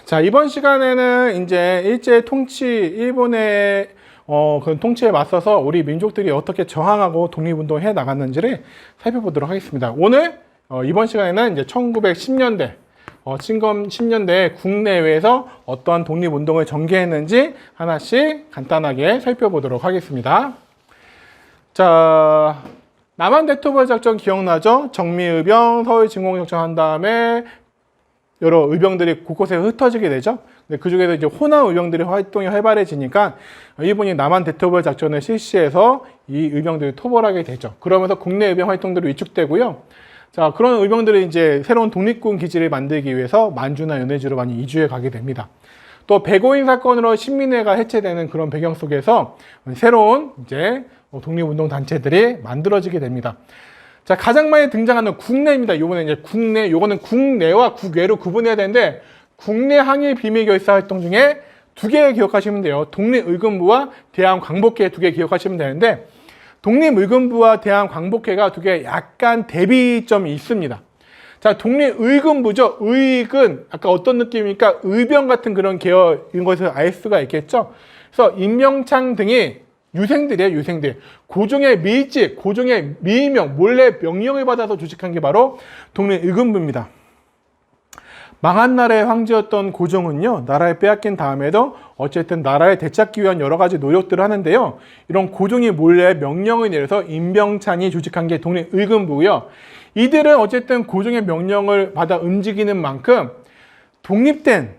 자, 이번 시간에는 이제 일제 통치, 일본의 그 통치에 맞서서 우리 민족들이 어떻게 저항하고 독립운동을 해 나갔는지를 살펴보도록 하겠습니다. 오늘 이번 시간에는 이제 1910년대 친검 10년대 국내외에서 어떠한 독립운동을 전개했는지 하나씩 간단하게 살펴보도록 하겠습니다. 자, 남한 대토벌 작전 기억나죠? 정미의병, 서울진공작전 한 다음에 여러 의병들이 곳곳에 흩어지게 되죠. 근데 그 중에서 이제 호남 의병들의 활동이 활발해지니까 일본이 남한 대토벌 작전을 실시해서 이 의병들이 토벌하게 되죠. 그러면서 국내 의병 활동들이 위축되고요. 자, 그런 의병들이 이제 새로운 독립군 기지를 만들기 위해서 만주나 연해주로 많이 이주해 가게 됩니다. 또 백오인 사건으로 신민회가 해체되는 그런 배경 속에서 새로운 이제 독립운동 단체들이 만들어지게 됩니다. 자, 가장 많이 등장하는 국내입니다. 요번에 이제 국내, 요거는 국내와 국외로 구분해야 되는데, 국내 항일 비밀 결사 활동 중에 두 개 기억하시면 돼요. 독립의금부와 대한광복회 두 개 기억하시면 되는데, 독립의금부와 대한광복회가 두 개 약간 대비점이 있습니다. 자, 독립의금부죠. 의익은 아까 어떤 느낌입니까? 의병 같은 그런 계열인 것을 알 수가 있겠죠. 그래서 임명창 등이 유생들이에요, 유생들. 고종의 밀직, 고종의 밀명, 몰래 명령을 받아서 조직한 게 바로 독립의금부입니다. 망한 나라의 황제였던 고종은요, 나라를 빼앗긴 다음에도 어쨌든 나라를 되찾기 위한 여러 가지 노력들을 하는데요. 이런 고종이 몰래 명령을 내려서 임명찬이 조직한 게 독립의금부고요. 이들은 어쨌든 고종의 명령을 받아 움직이는 만큼 독립된,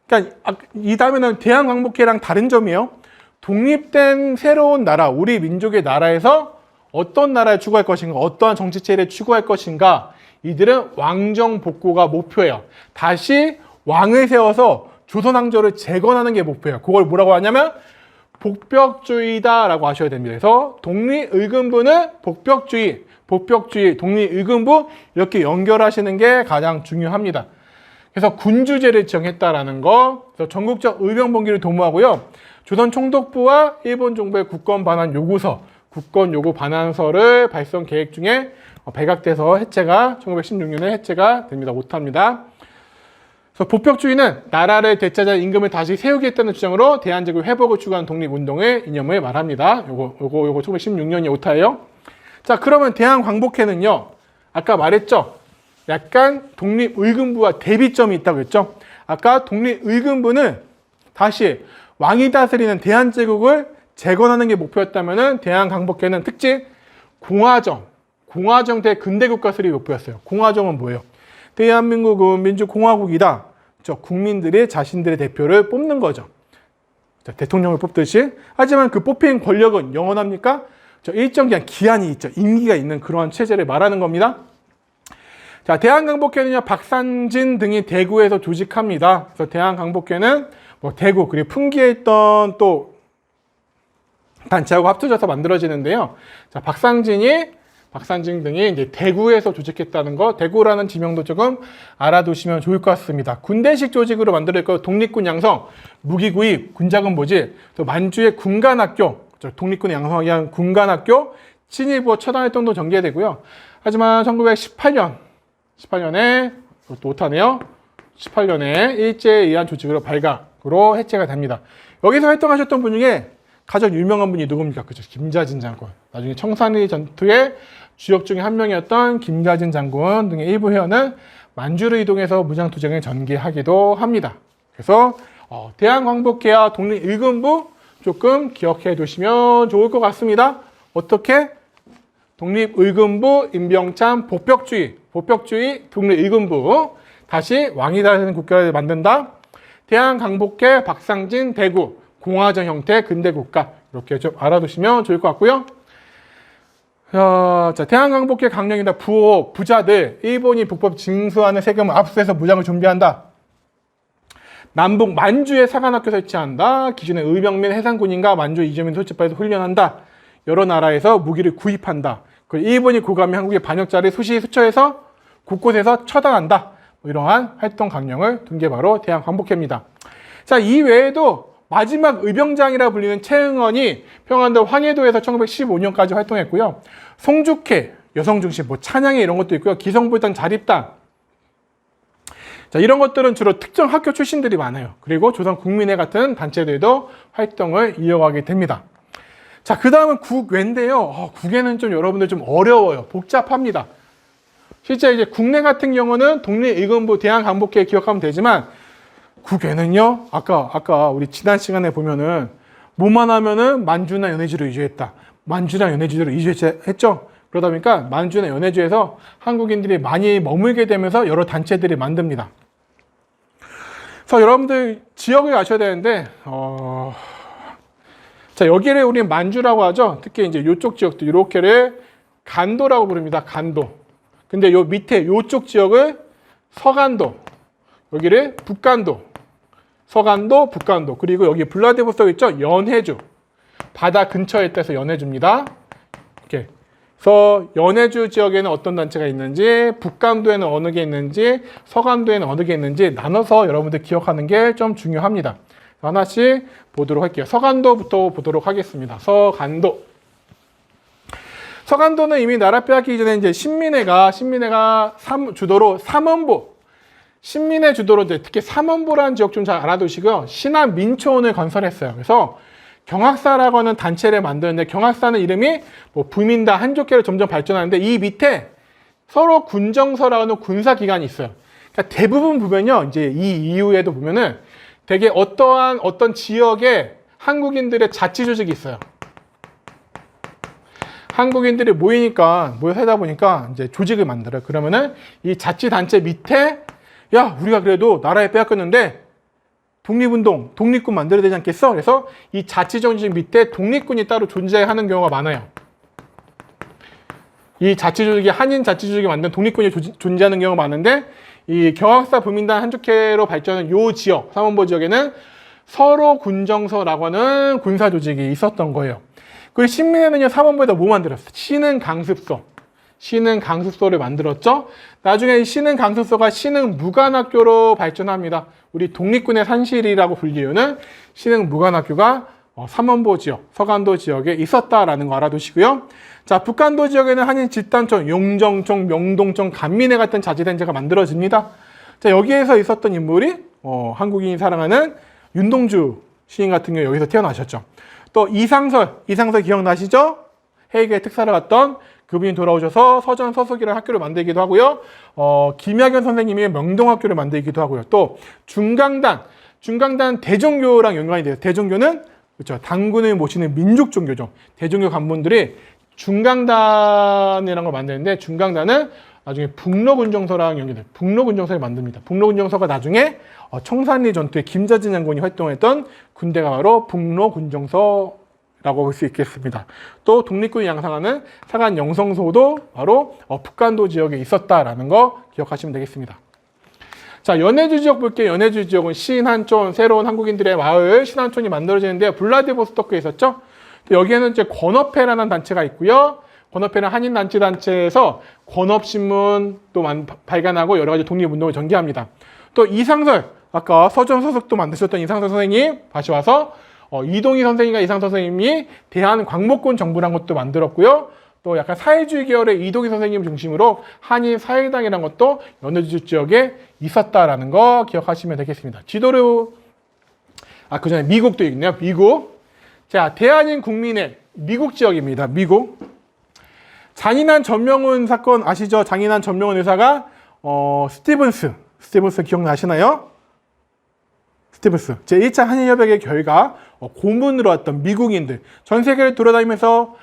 그러니까 이 다음에는 대한광복회랑 다른 점이에요. 독립된 새로운 나라, 우리 민족의 나라에서 어떤 나라를 추구할 것인가, 어떠한 정치체를 추구할 것인가, 이들은 왕정 복구가 목표예요. 다시 왕을 세워서 조선왕조를 재건하는 게 목표예요. 그걸 뭐라고 하냐면 복벽주의다라고 하셔야 됩니다. 그래서 독립의금부는 복벽주의, 독립의금부 이렇게 연결하시는 게 가장 중요합니다. 그래서 군주제를 정했다라는 거, 그래서 전국적 의병 봉기를 도모하고요. 조선 총독부와 일본 정부의 국권 반환 요구서, 국권 요구 반환서를 발송 계획 중에 발각돼서 해체가 1916년에 해체가 됩니다. 못합니다. 그래서 복벽주의는 나라를 되찾아 임금을 다시 세우겠다는 주장으로 대한제국 회복을 추구하는 독립운동의 이념을 말합니다. 요거 1916년이 오타예요. 자, 그러면 대한광복회는요, 아까 말했죠. 약간 독립의금부와 대비점이 있다고 했죠. 아까 독립의금부는 다시 왕이 다스리는 대한제국을 재건하는 게 목표였다면은 대한광복회는 특징 공화정 대근대국가 수립이 목표였어요. 공화정은 뭐예요? 대한민국은 민주공화국이다. 국민들이 자신들의 대표를 뽑는 거죠. 대통령을 뽑듯이. 하지만 그 뽑힌 권력은 영원합니까? 일정 기한이 있죠. 임기가 있는 그러한 체제를 말하는 겁니다. 자, 대한광복회는요, 박산진 등이 대구에서 조직합니다. 그래서 대한광복회는 대구, 그리고 풍기에 있던 또 단체하고 합쳐져서 만들어지는데요. 자, 박산진 등이 이제 대구에서 조직했다는 거, 대구라는 지명도 조금 알아두시면 좋을 것 같습니다. 군대식 조직으로 만들 거 독립군 양성, 무기 구입, 군자금 모집, 또 만주의 군관학교, 독립군 양성하기 위한 군관학교, 친일부호 처단활동도 전개되고요. 하지만 1918년에 또 오타네요. 18년에 일제에 의한 조직으로 발각으로 해체가 됩니다. 여기서 활동하셨던 분 중에 가장 유명한 분이 누굽니까? 그죠? 김자진 장군. 나중에 청산리 전투의 주역 중에 한 명이었던 김자진 장군 등의 일부 회원은 만주를 이동해서 무장투쟁을 전개하기도 합니다. 그래서 대한광복회와 독립의금부 조금 기억해 두시면 좋을 것 같습니다. 어떻게? 독립의금부, 임명찬, 복벽주의, 독립의금부, 다시 왕이 다스리는 국가를 만든다. 대한광복회, 박상진, 대구, 공화정 형태 근대국가, 이렇게 좀 알아두시면 좋을 것 같고요. 자, 대한광복회 강령이다. 부자들, 일본이 북법 징수하는 세금을 압수해서 무장을 준비한다. 남북 만주에 사관학교 설치한다. 기존의 의병 및 해상군인과 만주 이주민 소집반에서 훈련한다. 여러 나라에서 무기를 구입한다. 그리고 일본이 고감히 한국의 반역자를 수처해서 곳곳에서 처단한다. 이러한 활동 강령을 둔 게 바로 대한광복회입니다. 자, 이 외에도 마지막 의병장이라 불리는 최응원이 평안도 황해도에서 1915년까지 활동했고요. 송죽회, 여성중심, 찬양회 이런 것도 있고요. 기성불당, 자립당, 자, 이런 것들은 주로 특정 학교 출신들이 많아요. 그리고 조선국민회 같은 단체들도 활동을 이어가게 됩니다. 자, 그 다음은 국외인데요. 국외는 좀 여러분들 좀 어려워요. 복잡합니다. 실제 이제 국내 같은 경우는 독립의금부 대한강복회 기억하면 되지만, 국외는요, 아까 우리 지난 시간에 보면은, 뭐만 하면은 만주나 연해주로 이주했다. 만주나 연해주로 이주했죠? 그러다 보니까 만주나 연해주에서 한국인들이 많이 머물게 되면서 여러 단체들이 만듭니다. 그래서 여러분들 지역을 아셔야 되는데, 자, 여기를 우리는 만주라고 하죠. 특히 이제 이쪽 지역도 이렇게를 간도라고 부릅니다. 간도. 근데 요 밑에 요쪽 지역을 서간도, 여기를 북간도, 서간도, 북간도, 그리고 여기 블라디보스토크 있죠? 연해주. 바다 근처에 있다서 연해주입니다. 이렇게. 그래서 연해주 지역에는 어떤 단체가 있는지, 북간도에는 어느 게 있는지, 서간도에는 어느 게 있는지 나눠서 여러분들 기억하는 게 좀 중요합니다. 하나씩 보도록 할게요. 서간도부터 보도록 하겠습니다. 서간도. 서간도는 이미 나라 빼앗기기 전에 이제 신민회가 주도로 삼원보, 신민회 주도로 이제 특히 삼원보라는 지역 좀 잘 알아두시고요. 신안 민초원을 건설했어요. 그래서 경학사라고 하는 단체를 만드는데, 경학사는 이름이 뭐 부민당 한족계로 점점 발전하는데, 이 밑에 서로 군정서라고 하는 군사기관이 있어요. 그러니까 대부분 보면요, 이제 이 이후에도 보면은 되게 어떤 지역에 한국인들의 자치 조직이 있어요. 한국인들이 모여 살다 보니까 이제 조직을 만들어요. 그러면은 이 자치단체 밑에, 야, 우리가 그래도 나라에 빼앗겼는데 독립운동, 독립군 만들어야 되지 않겠어? 그래서 이 자치조직 밑에 독립군이 따로 존재하는 경우가 많아요. 이 자치조직이 한인 자치조직이 만든 독립군이 존재하는 경우가 많은데, 이 경학사 부민당 한족회로 발전한 요 지역, 삼원보 지역에는 서로 군정서라고 하는 군사조직이 있었던 거예요. 그리고 신민회는요, 삼원보에다 뭐 만들었어요? 신흥 강습소. 신흥 강습소를 만들었죠. 나중에 이 신흥 강습소가 신흥 무관학교로 발전합니다. 우리 독립군의 산실이라고 불리우는 신흥 무관학교가 삼원보 지역, 서간도 지역에 있었다라는 거 알아두시고요. 자, 북간도 지역에는 한인 집단촌, 용정촌, 명동촌, 간민회 같은 자치단체가 만들어집니다. 자, 여기에서 있었던 인물이 한국인이 사랑하는 윤동주 시인 같은 경우 여기서 태어나셨죠. 또 이상설 기억나시죠? 해외 특사를 갔던 그분이 돌아오셔서 서전 서석이라는 학교를 만들기도 하고요. 김학연 선생님이 명동학교를 만들기도 하고요. 또 중강단 대종교랑 연관이 돼요. 대종교는 그렇죠, 당군을 모시는 민족 종교죠. 대종교 관문들이 중강단이라는 걸 만드는데, 중강단은 나중에 북로군정서랑 연결돼요. 북로군정서를 만듭니다. 북로군정서가 나중에 청산리 전투에 김자진 장군이 활동했던 군대가 바로 북로군정서라고 볼 수 있겠습니다. 또 독립군이 양성하는 사간 영성소도 바로 북간도 지역에 있었다라는 거 기억하시면 되겠습니다. 자, 연해주 지역 볼게요. 연해주 지역은 신한촌, 새로운 한국인들의 마을 신한촌이 만들어지는데, 블라디보스토크에 있었죠. 여기에는 이제 권업회라는 단체가 있고요. 권업회는 한인단체에서 권업신문도 발간하고 여러 가지 독립운동을 전개합니다. 또 이상설, 아까 서전 서석도 만드셨던 이상설 선생님 다시 와서 이동희 선생님과 이상설 선생님이 대한광복군 정부라는 것도 만들었고요. 또 약간 사회주의 계열의 이동희 선생님 중심으로 한인 사회당이라는 것도 연해주 지역에 있었다라는 거 기억하시면 되겠습니다. 지도를 그 전에 미국도 있네요. 미국. 자, 대한인 국민회 미국 지역입니다. 미국. 장인환 전명훈 사건 아시죠? 장인환 전명훈 의사가 스티븐스 기억나시나요? 스티븐스 제1차 한일협약의 결과 고문으로 왔던 미국인들 전 세계를 돌아다니면서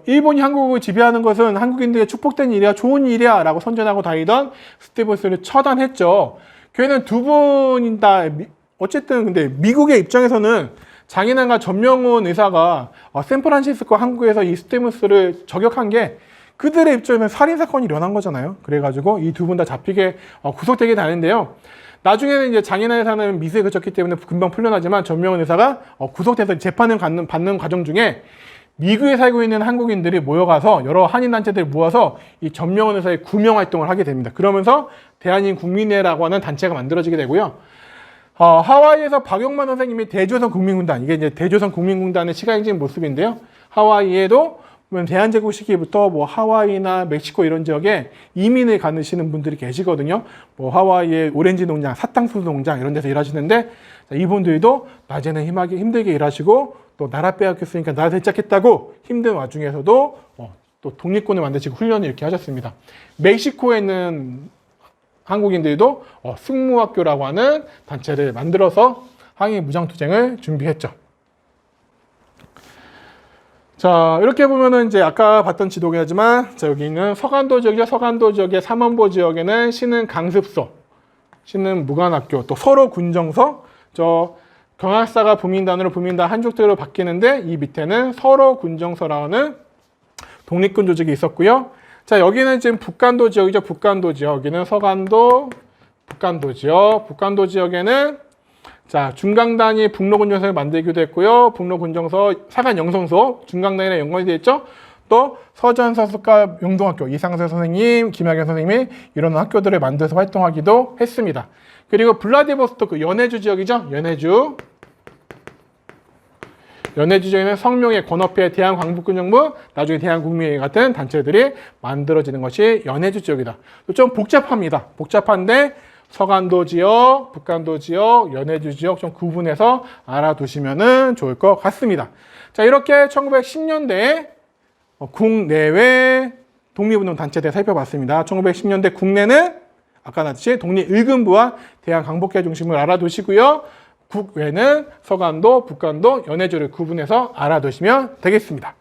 일본이 한국을 지배하는 것은 한국인들의 축복된 일이야, 좋은 일이야 라고 선전하고 다니던 스티븐스를 처단했죠. 교회는 두 분이 다 어쨌든 근데 미국의 입장에서는 장인환과 전명훈 의사가 샌프란시스코 항구에서 이 스티븐스를 저격한 게 그들의 입장에서는 살인사건이 일어난 거잖아요. 그래가지고 이 두 분 다 잡히게 구속되게 되는데요. 나중에는 이제 장인환 의사는 미수에 그쳤기 때문에 금방 풀려나지만 전명훈 의사가 구속돼서 재판을 받는 과정 중에 미국에 살고 있는 한국인들이 모여가서 여러 한인단체들이 모아서 이 전명훈 의사의 구명활동을 하게 됩니다. 그러면서 대한인 국민회라고 하는 단체가 만들어지게 되고요. 하와이에서 박용만 선생님이 대조선 국민군단, 이게 이제 대조선 국민군단의 시가행진 모습인데요. 하와이에도 대한제국 시기부터 뭐 하와이나 멕시코 이런 지역에 이민을 가시는 분들이 계시거든요. 뭐 하와이의 오렌지 농장, 사탕수수 농장 이런 데서 일하시는데 이분들도 낮에는 힘들게 일하시고 또 나라 빼앗겼으니까 나라 되찾겠다고 힘든 와중에서도 또 독립군을 만드시고 훈련을 이렇게 하셨습니다. 멕시코에 있는 한국인들도 승무학교라고 하는 단체를 만들어서 항일 무장투쟁을 준비했죠. 자, 이렇게 보면은 이제 아까 봤던 지도긴 하지만, 자, 여기는 서간도 지역이죠. 서간도 지역의 삼원보 지역에는 신흥 강습소, 신흥 무관학교, 또 서로 군정서, 저 경학사가 부민단으로 부민단 한족대로 바뀌는데 이 밑에는 서로 군정서라는 독립군 조직이 있었고요. 자, 여기는 지금 북간도 지역이죠. 북간도 지역. 여기는 서간도, 북간도 지역. 북간도 지역에는 자, 중강단이 북로군정서를 만들기도 했고요. 북로군정서, 사간 영성소, 중강단이랑 연관이 되어 있죠. 또 서전서습과 영동학교, 이상세 선생님, 김학연 선생님이 이런 학교들을 만들어서 활동하기도 했습니다. 그리고 블라디보스토크, 연해주 지역이죠. 연해주. 연해주 지역에는 성명회, 권업회, 대한광복군정부, 나중에 대한국민회의 같은 단체들이 만들어지는 것이 연해주 지역이다. 좀 복잡합니다. 복잡한데 서간도 지역, 북간도 지역, 연해주 지역 좀 구분해서 알아두시면 좋을 것 같습니다. 자, 이렇게 1910년대에 국내외 독립운동 단체들 살펴봤습니다. 1910년대 국내는 아까 나왔듯이 독립의금부와 대한광복회 중심을 알아두시고요. 국외는 서간도, 북간도, 연해주를 구분해서 알아두시면 되겠습니다.